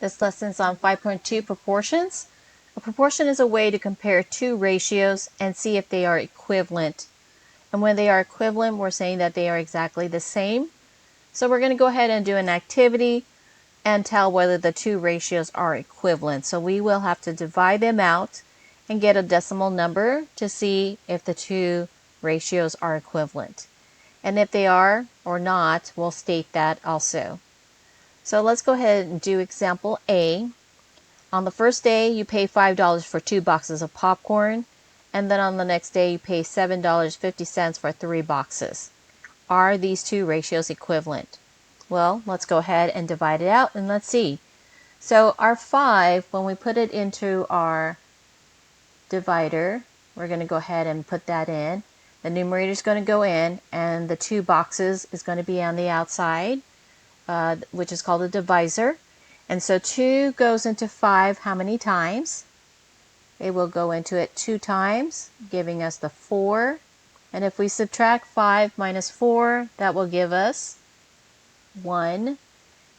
This lesson's on 5.2 proportions. A proportion is a way to compare two ratios and see if they are equivalent. And when they are equivalent, we're saying that they are exactly the same. So we're going to go ahead and do an activity and tell whether the two ratios are equivalent. So we will have to divide them out and get a decimal number to see if the two ratios are equivalent. And if they are or not, we'll state that also. So let's go ahead and do example A. On the first day, you pay $5 for 2 boxes of popcorn, and then on the next day, you pay $7.50 for 3 boxes. Are these two ratios equivalent? Well, let's go ahead and divide it out and let's see. So our 5, when we put it into our divider, we're going to go ahead and put that in. The numerator is going to go in, and the 2 boxes is going to be on the outside, which is called a divisor. And so 2 goes into 5 how many times? It will go into it 2 times, giving us the 4. And if we subtract 5 minus 4, that will give us 1.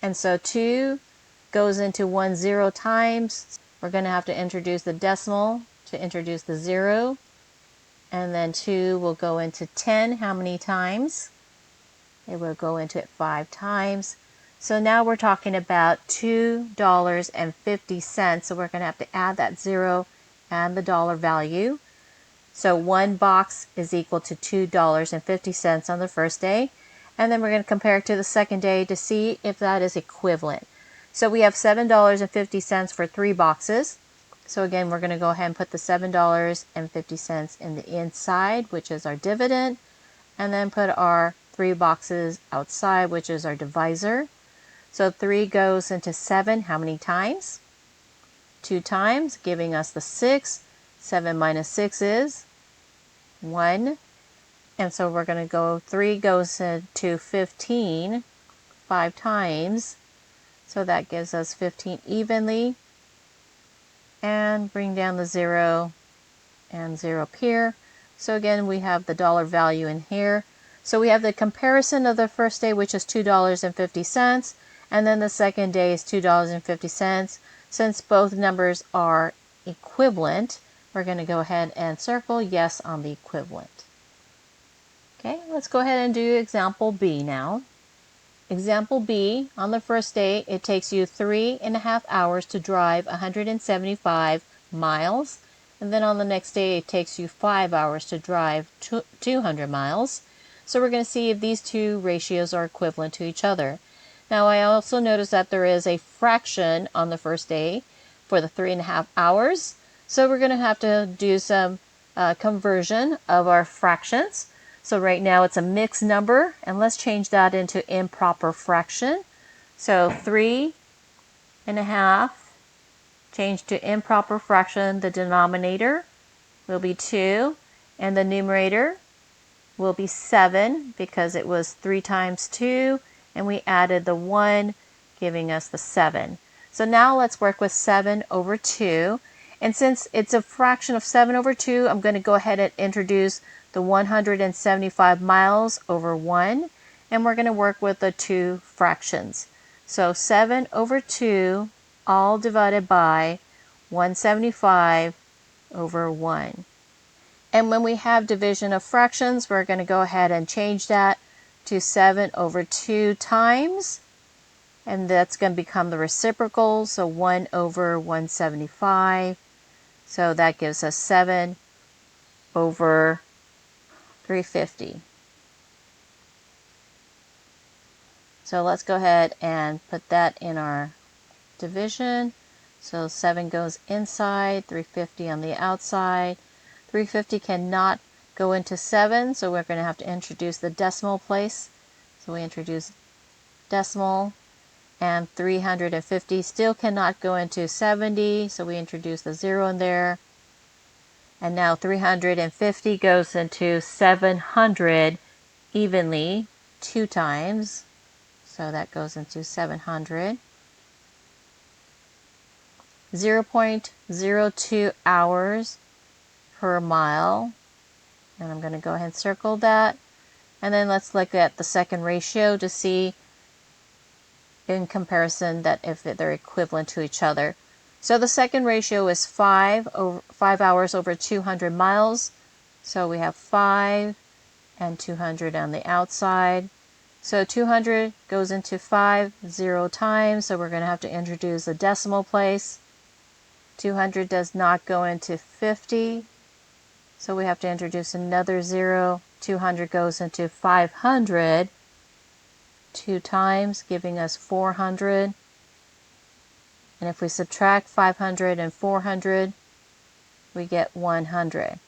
And so 2 goes into 1 0 times. We're going to have to introduce the decimal to introduce the 0. And then 2 will go into 10 how many times? It will go into it 5 times. So now we're talking about $2.50. So we're going to have to add that 0 and the dollar value. So 1 box is equal to $2.50 on the first day. And then we're going to compare it to the second day to see if that is equivalent. So we have $7.50 for 3 boxes. So again, we're going to go ahead and put the $7.50 in the inside, which is our dividend, and then put our 3 boxes outside, which is our divisor. So 3 goes into 7 how many times? 2 times, giving us the 6. 7 minus 6 is 1. And so we're going to go 3 goes into 15 5 times. So that gives us 15 evenly. And bring down the 0 and 0 up here. So again, we have the dollar value in here. So we have the comparison of the first day, which is $2.50, and then the second day is $2.50. Since both numbers are equivalent, we're going to go ahead and circle yes on the equivalent. Okay, let's go ahead and do example B now. Example B, on the first day, it takes you 3.5 hours to drive 175 miles. And then on the next day, it takes you 5 hours to drive 200 miles. So we're going to see if these two ratios are equivalent to each other. Now, I also notice that there is a fraction on the first day for the 3.5 hours. So we're going to have to do some conversion of our fractions. So right now it's a mixed number, and let's change that into improper fraction. So 3.5 change to improper fraction. The denominator will be 2, and the numerator will be 7 because it was 3 times 2, and we added the 1, giving us the 7. So now let's work with 7 over 2. And since it's a fraction of 7 over 2, I'm going to go ahead and introduce the 175 miles over 1, and we're going to work with the two fractions. So 7 over 2, all divided by 175 over 1. And when we have division of fractions, we're going to go ahead and change that to 7 over 2 times, and that's going to become the reciprocal, so 1 over 175. So that gives us 7 over 350. So let's go ahead and put that in our division. So 7 goes inside, 350 on the outside. 350 cannot go into 7, so we're going to have to introduce the decimal place. So we introduce decimal, and 350 still cannot go into 70, so we introduce the 0 in there. And now 350 goes into 700 evenly 2 times. So that goes into 700. 0.02 hours per mile. And I'm going to go ahead and circle that. And then let's look at the second ratio to see in comparison that if they're equivalent to each other. So the second ratio is 5 hours over 200 miles. So we have 5 and 200 on the outside. So 200 goes into 5 0 times, so we're going to have to introduce a decimal place. 200 does not go into 50, so we have to introduce another 0. 200 goes into 500 2 times, giving us 400. And if we subtract 500 and 400, we get 100.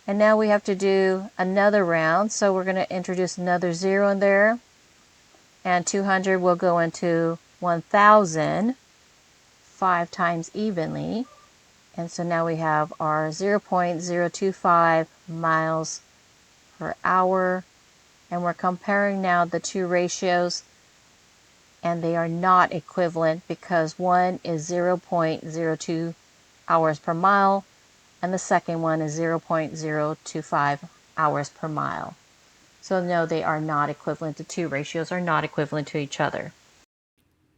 And now we have to do another round, so we're going to introduce another 0 in there. And 200 will go into 1,000 5 times evenly. And so now we have our 0.025 miles per hour. And we're comparing now the two ratios, and they are not equivalent because one is 0.02 hours per mile and the second one is 0.025 hours per mile. So no, they are not equivalent. The two ratios are not equivalent to each other.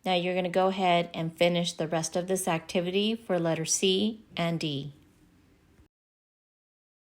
Now you're going to go ahead and finish the rest of this activity for letter C and D.